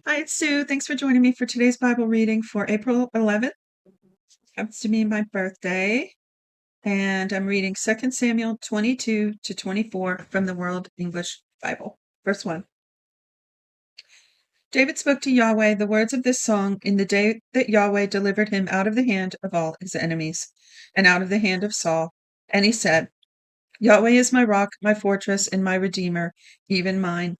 Hi, it's Sue. Thanks for joining me for today's Bible reading for April 11th. Happens to be my birthday, and I'm reading 2 Samuel 22 to 24 from the World English Bible. Verse 1. David spoke to Yahweh the words of this song in the day that Yahweh delivered him out of the hand of all his enemies, and out of the hand of Saul. And he said, Yahweh is my rock, my fortress, and my redeemer, even mine.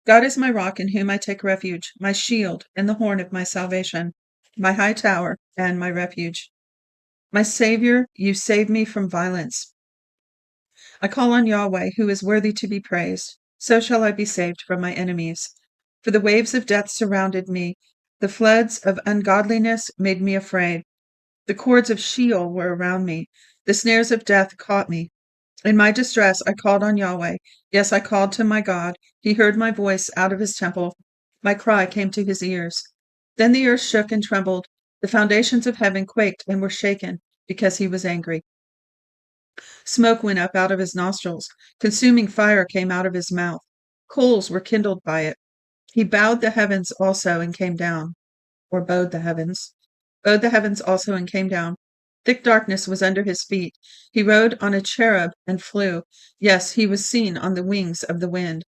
God is my rock in whom I take refuge, my shield and the horn of my salvation, my high tower and my refuge. My Savior, you save me from violence. I call on Yahweh, who is worthy to be praised. So shall I be saved from my enemies. For the waves of death surrounded me. The floods of ungodliness made me afraid. The cords of Sheol were around me. The snares of death caught me. In my distress, I called on Yahweh. Yes, I called to my God. He heard my voice out of his temple. My cry came to his ears. Then the earth shook and trembled. The foundations of heaven quaked and were shaken because he was angry. Smoke went up out of his nostrils. Consuming fire came out of his mouth. Coals were kindled by it. He bowed the heavens also and came down, or bowed the heavens. Bowed the heavens also and came down. Thick darkness was under his feet. He rode on a cherub and flew. Yes, he was seen on the wings of the wind.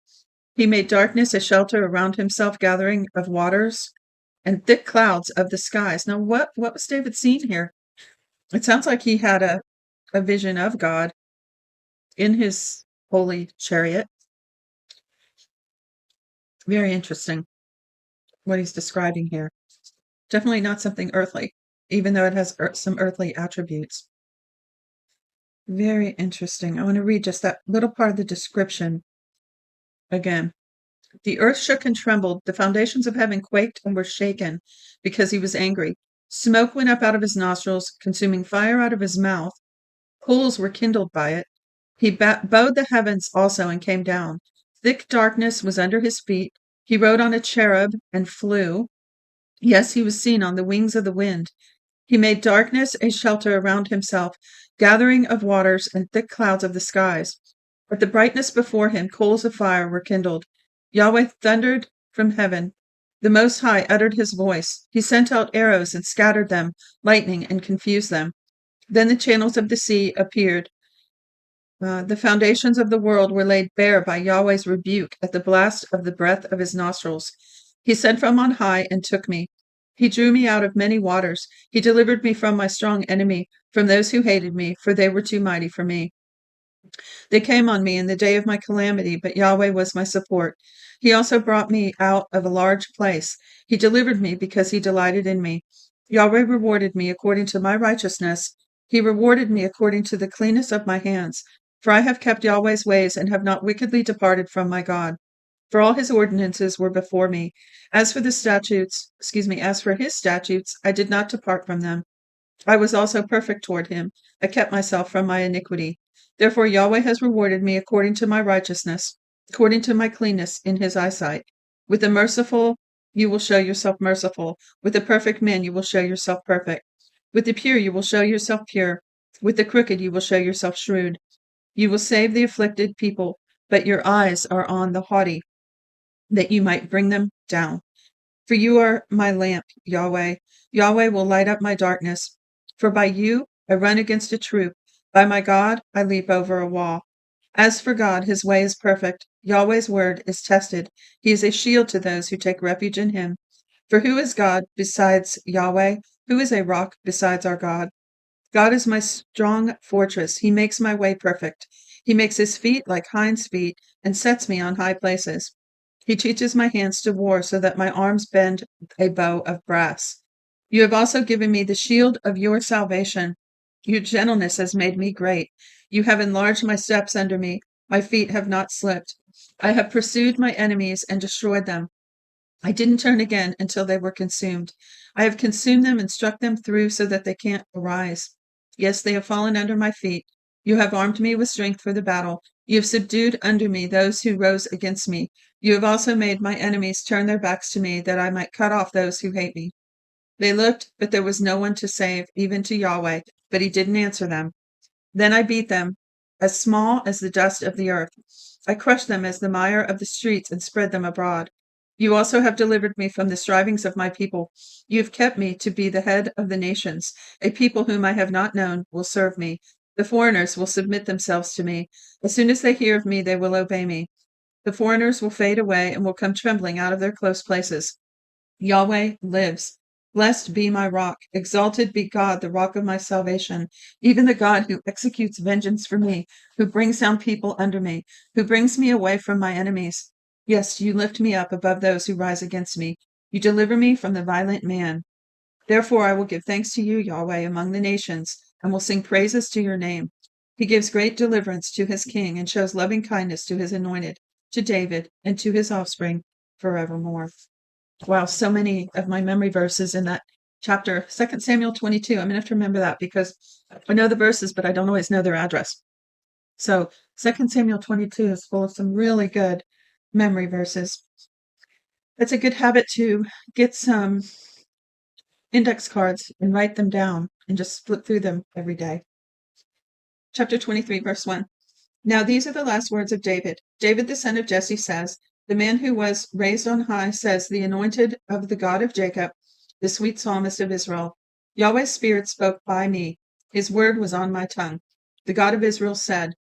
He made darkness a shelter around himself, gathering of waters and thick clouds of the skies. Now, what was David seeing here? It sounds like he had a vision of God in his holy chariot. Very interesting what he's describing here. Definitely not something earthly, even though it has some earthly attributes. Very interesting. I want to read just that little part of the description again. The earth shook and trembled. The foundations of heaven quaked and were shaken because he was angry. Smoke went up out of his nostrils, consuming fire out of his mouth. Coals were kindled by it. He bowed the heavens also and came down. Thick darkness was under his feet. He rode on a cherub and flew. Yes, he was seen on the wings of the wind. He made darkness a shelter around himself, gathering of waters and thick clouds of the skies. At the brightness before him, coals of fire were kindled. Yahweh thundered from heaven. The Most High uttered his voice. He sent out arrows and scattered them, lightning and confused them. Then the channels of the sea appeared. The foundations of the world were laid bare by Yahweh's rebuke at the blast of the breath of his nostrils. He sent from on high and took me. He drew me out of many waters. He delivered me from my strong enemy, from those who hated me, for they were too mighty for me. They came on me in the day of my calamity, but Yahweh was my support. He also brought me out of a large place. He delivered me because he delighted in me. Yahweh rewarded me according to my righteousness. He rewarded me according to the cleanness of my hands. For I have kept Yahweh's ways and have not wickedly departed from my God. For all his ordinances were before me. As for his statutes, I did not depart from them. I was also perfect toward him. I kept myself from my iniquity. Therefore Yahweh has rewarded me according to my righteousness, according to my cleanness in his eyesight. With the merciful you will show yourself merciful. With the perfect man you will show yourself perfect. With the pure you will show yourself pure. With the crooked you will show yourself shrewd. You will save the afflicted people, but your eyes are on the haughty, that you might bring them down. For you are my lamp, Yahweh. Yahweh will light up my darkness. For by you I run against a troop. By my God I leap over a wall. As for God, his way is perfect. Yahweh's word is tested. He is a shield to those who take refuge in him. For who is God besides Yahweh? Who is a rock besides our God? God is my strong fortress. He makes my way perfect. He makes his feet like hinds' feet and sets me on high places. He teaches my hands to war so that my arms bend a bow of brass. You have also given me the shield of your salvation. Your gentleness has made me great. You have enlarged my steps under me. My feet have not slipped. I have pursued my enemies and destroyed them. I didn't turn again until they were consumed. I have consumed them and struck them through so that they can't arise. Yes, they have fallen under my feet. You have armed me with strength for the battle. You have subdued under me those who rose against me. You have also made my enemies turn their backs to me, that I might cut off those who hate me. They looked, but there was no one to save, even to Yahweh, but he didn't answer them. Then I beat them, as small as the dust of the earth. I crushed them as the mire of the streets and spread them abroad. You also have delivered me from the strivings of my people. You have kept me to be the head of the nations. A people whom I have not known will serve me. The foreigners will submit themselves to me. As soon as they hear of me, they will obey me. The foreigners will fade away and will come trembling out of their close places. Yahweh lives. Blessed be my rock. Exalted be God, the rock of my salvation, even the God who executes vengeance for me, who brings down people under me, who brings me away from my enemies. Yes, you lift me up above those who rise against me. You deliver me from the violent man. Therefore, I will give thanks to you, Yahweh, among the nations, and will sing praises to your name. He gives great deliverance to his king and shows loving kindness to his anointed, to David, and to his offspring forevermore. Wow, so many of my memory verses in that chapter, 2 Samuel 22. I'm going to have to remember that because I know the verses, but I don't always know their address. So 2 Samuel 22 is full of some really good memory verses. It's a good habit to get some index cards and write them down and just flip through them every day. Chapter 23, verse 1. Now these are the last words of David. David, the son of Jesse, says, the man who was raised on high says, the anointed of the God of Jacob, the sweet psalmist of Israel. Yahweh's spirit spoke by me. His word was on my tongue. The God of Israel said,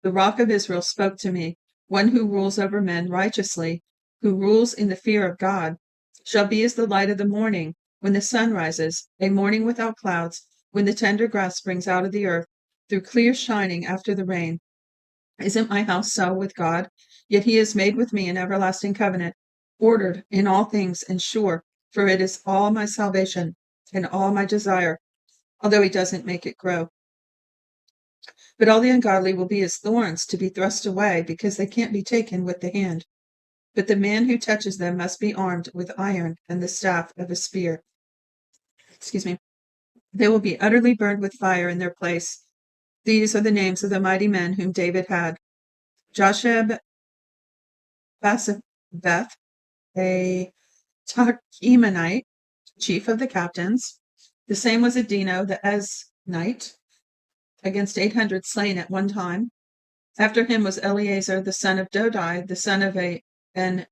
the rock of Israel spoke to me. One who rules over men righteously, who rules in the fear of God, shall be as the light of the morning, when the sun rises, a morning without clouds, when the tender grass springs out of the earth, through clear shining after the rain. Isn't my house so with God? Yet he has made with me an everlasting covenant, ordered in all things and sure, for it is all my salvation and all my desire, although he doesn't make it grow. But all the ungodly will be as thorns to be thrust away, because they can't be taken with the hand. But the man who touches them must be armed with iron and the staff of a spear. Excuse me. They will be utterly burned with fire in their place. These are the names of the mighty men whom David had: Josheb, Basaveth, a Tahkemonite, chief of the captains. The same was Adino the Eznite, against 800 slain at one time. After him was Eleazar the son of Dodai, the son of an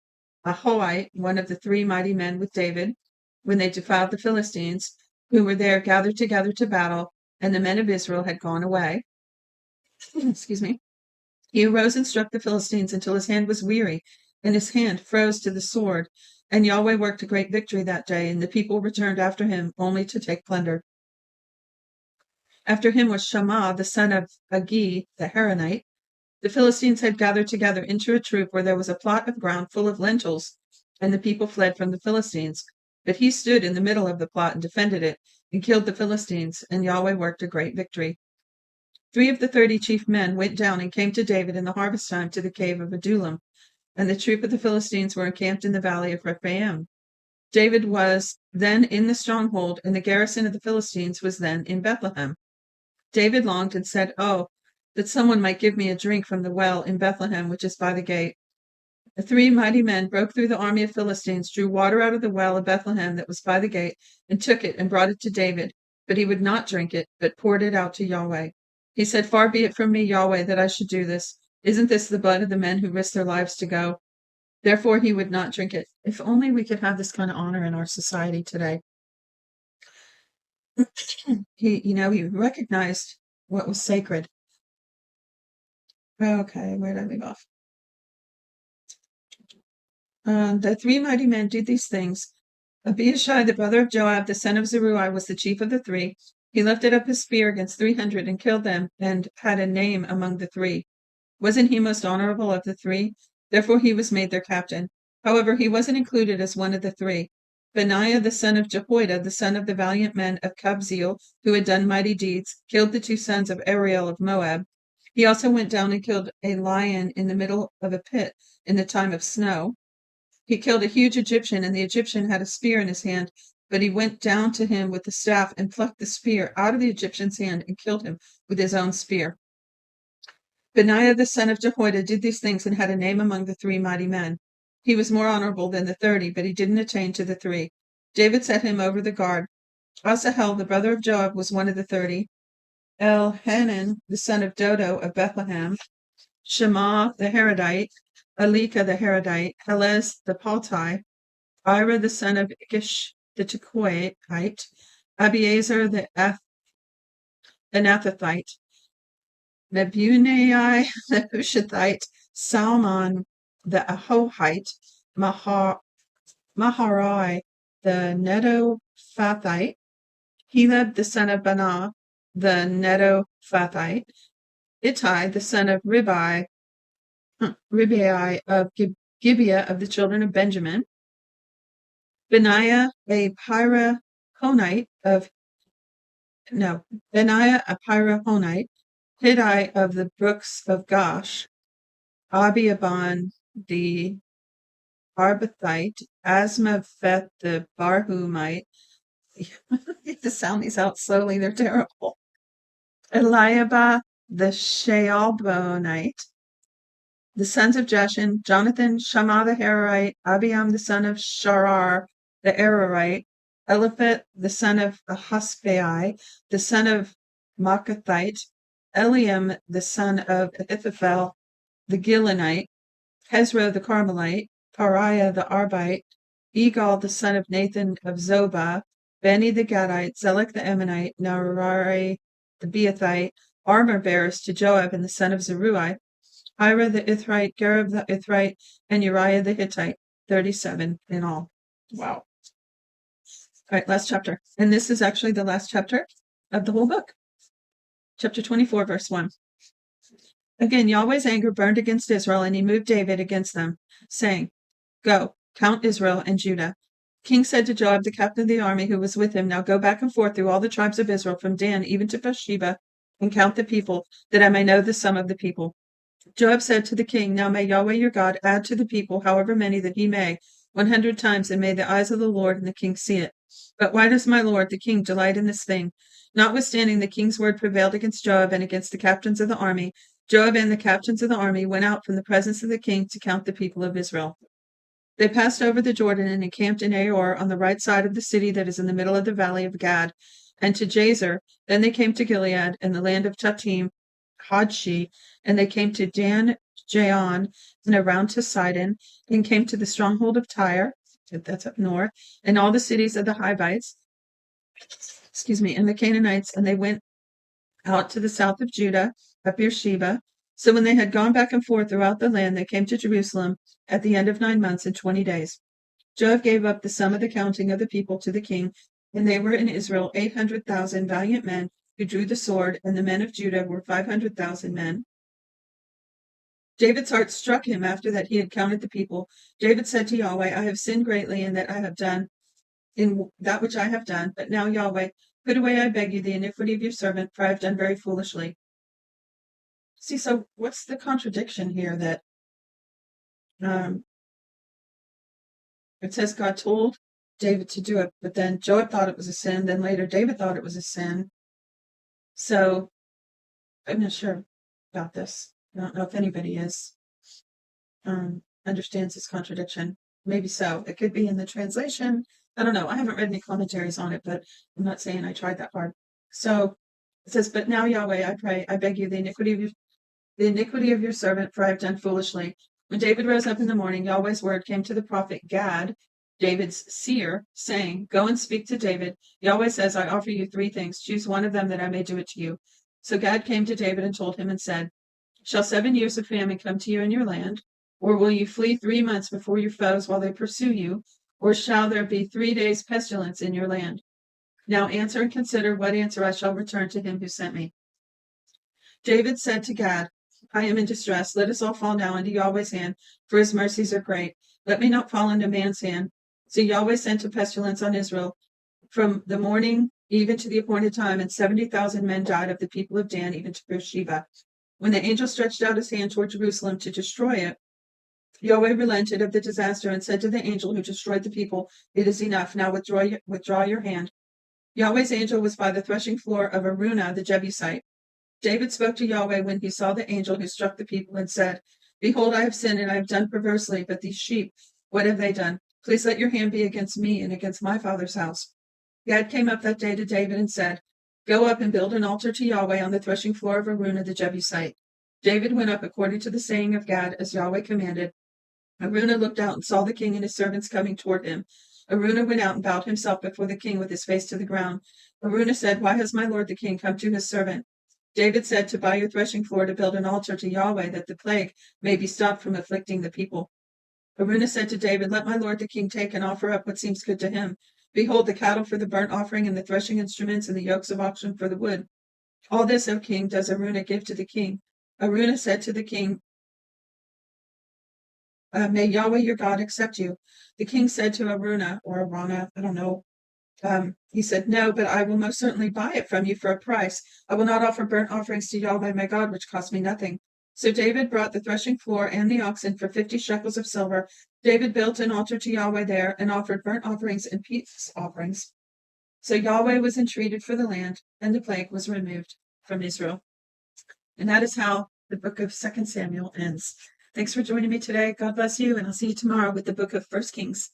Ahoite, one of the three mighty men with David, when they defiled the Philistines, who were there gathered together to battle, and the men of Israel had gone away. Excuse me. He arose and struck the Philistines until his hand was weary, and his hand froze to the sword. And Yahweh worked a great victory that day, and the people returned after him only to take plunder. After him was Shammah, the son of Agi, the Haranite. The Philistines had gathered together into a troop where there was a plot of ground full of lentils, and the people fled from the Philistines. But he stood in the middle of the plot and defended it, and killed the Philistines, and Yahweh worked a great victory. 3 of the 30 chief men went down and came to David in the harvest time to the cave of Adullam, and the troop of the Philistines were encamped in the valley of Rephaim. David was then in the stronghold, and the garrison of the Philistines was then in Bethlehem. David longed and said, oh, that someone might give me a drink from the well in Bethlehem, which is by the gate. The 3 mighty men broke through the army of Philistines, drew water out of the well of Bethlehem that was by the gate, and took it and brought it to David. But he would not drink it, but poured it out to Yahweh. He said, far be it from me, Yahweh, that I should do this. Isn't this the blood of the men who risked their lives to go? Therefore he would not drink it. If only we could have this kind of honor in our society today. He recognized what was sacred. Okay, where did I leave off? The 3 mighty men did these things. Abishai, the brother of Joab, the son of Zeruiah, was the chief of the 3. He lifted up his spear against 300 and killed them, and had a name among the 3. Wasn't he most honorable of the 3? Therefore he was made their captain. However, he wasn't included as one of the 3. Benaiah, the son of Jehoiada, the son of the valiant men of Kabzeel, who had done mighty deeds, killed the 2 sons of Ariel of Moab. He also went down and killed a lion in the middle of a pit in the time of snow. He killed a huge Egyptian, and the Egyptian had a spear in his hand, but he went down to him with the staff and plucked the spear out of the Egyptian's hand and killed him with his own spear. Benaiah the son of Jehoiada did these things and had a name among the 3 mighty men. He was more honorable than the 30, but he didn't attain to the 3. David set him over the guard. Asahel, the brother of Joab, was one of the 30. Elhanan, the son of Dodo of Bethlehem. Shema the Haradite. Alika the Haradite. Helez the Paltai. Ira the son of Ikish the Tekoite, Abiezer the Anathothite, Mebunai the Hushathite, Salmon the Ahohite, Maharai the Netophathite, Heleb the son of Banah the Netophathite, Ittai the son of Ribai of Gibeah of the children of Benjamin, Benaiah a Pyrahonite, Hiddai of the brooks of Gosh, Abiaban the Arbathite, Asmapheth the Barhumite. I have to sound these out slowly, they're terrible. Eliabah the Shaalbonite, the sons of Jeshan, Jonathan, Shammah the Hararite, Abiam the son of Sharar the Ararite, Eliphet the son of Ahasbai, the son of Maacathite, Eliam the son of Ahithophel the Gilonite, Hezro the Carmelite, Pariah the Arbite, Egal the son of Nathan of Zobah, Beni the Gadite, Zelek the Ammonite, Naarari the B.Thite, armor bearers to Joab and the son of Zeruiah, Ira the Ithrite, Gareb the Ithrite, and Uriah the Hittite, 37 in all. Wow. All right, last chapter. And this is actually the last chapter of the whole book. Chapter 24, verse 1. Again, Yahweh's anger burned against Israel, and he moved David against them, saying, Go, count Israel and Judah. King said to Joab, the captain of the army who was with him, Now go back and forth through all the tribes of Israel, from Dan even to Beersheba, and count the people, that I may know the sum of the people. Joab said to the king, Now may Yahweh your God add to the people however many that he may, 100 times, and may the eyes of the Lord and the king see it. But why does my lord, the king, delight in this thing? Notwithstanding, the king's word prevailed against Joab and against the captains of the army. Joab and the captains of the army went out from the presence of the king to count the people of Israel. They passed over the Jordan and encamped in Aor on the right side of the city that is in the middle of the valley of Gad, and to Jazer. Then they came to Gilead and the land of Chatim, Hodshi, and they came to Dan Jaon and around to Sidon, and came to the stronghold of Tyre, that's up north, and all the cities of the Hivites, and the Canaanites, and they went out to the south of Judah, at Beersheba. So when they had gone back and forth throughout the land, they came to Jerusalem at the end of 9 months and 20 days. Joab gave up the sum of the counting of the people to the king, and they were in Israel 800,000 valiant men who drew the sword, and the men of Judah were 500,000 men. David's heart struck him after that he had counted the people. David said to Yahweh, I have sinned greatly in that I have done in that which I have done. But now, Yahweh, put away, I beg you, the iniquity of your servant, for I have done very foolishly. See, so what's the contradiction here that it says God told David to do it, but then Joab thought it was a sin, then later David thought it was a sin. So I'm not sure about this. I don't know if anybody understands this contradiction. Maybe so. It could be in the translation. I don't know. I haven't read any commentaries on it, but I'm not saying I tried that hard. So it says, But now, Yahweh, I pray, I beg you, the iniquity of your servant, for I have done foolishly. When David rose up in the morning, Yahweh's word came to the prophet Gad, David's seer, saying, Go and speak to David. Yahweh says, I offer you 3 things. Choose one of them that I may do it to you. So Gad came to David and told him and said, Shall 7 years of famine come to you in your land? Or will you flee 3 months before your foes while they pursue you? Or shall there be 3 days pestilence in your land? Now answer and consider what answer I shall return to him who sent me. David said to Gad, I am in distress. Let us all fall now into Yahweh's hand, for his mercies are great. Let me not fall into man's hand. So Yahweh sent a pestilence on Israel from the morning even to the appointed time, and 70,000 men died of the people of Dan, even to Beersheba. When the angel stretched out his hand toward Jerusalem to destroy it, Yahweh relented of the disaster and said to the angel who destroyed the people, It is enough. Now withdraw your hand. Yahweh's angel was by the threshing floor of Araunah the Jebusite. David spoke to Yahweh when he saw the angel who struck the people and said, Behold, I have sinned and I have done perversely, but these sheep, what have they done? Please let your hand be against me and against my father's house. Gad came up that day to David and said, Go up and build an altar to Yahweh on the threshing floor of Araunah the Jebusite. David went up according to the saying of Gad as Yahweh commanded, Araunah looked out and saw the king and his servants coming toward him. Araunah went out and bowed himself before the king with his face to the ground. Araunah said, "Why has my lord the king come to his servant?" David said, "To buy your threshing floor, to build an altar to Yahweh, that the plague may be stopped from afflicting the people." Araunah said to David, "Let my lord the king take and offer up what seems good to him. Behold, the cattle for the burnt offering, and the threshing instruments, and the yokes of oxen for the wood. All this, O king, does Araunah give to the king." Araunah said to the king, "May Yahweh your God accept you." The king said to Araunah, or Arana, I don't know, he said, "No, but I will most certainly buy it from you for a price. I will not offer burnt offerings to Yahweh my God, which cost me nothing." So David brought the threshing floor and the oxen for 50 shekels of silver. David built an altar to Yahweh there and offered burnt offerings and peace offerings. So Yahweh was entreated for the land, and the plague was removed from Israel. And that is how the book of 2 Samuel ends. Thanks for joining me today. God bless you, and I'll see you tomorrow with the book of 1 Kings.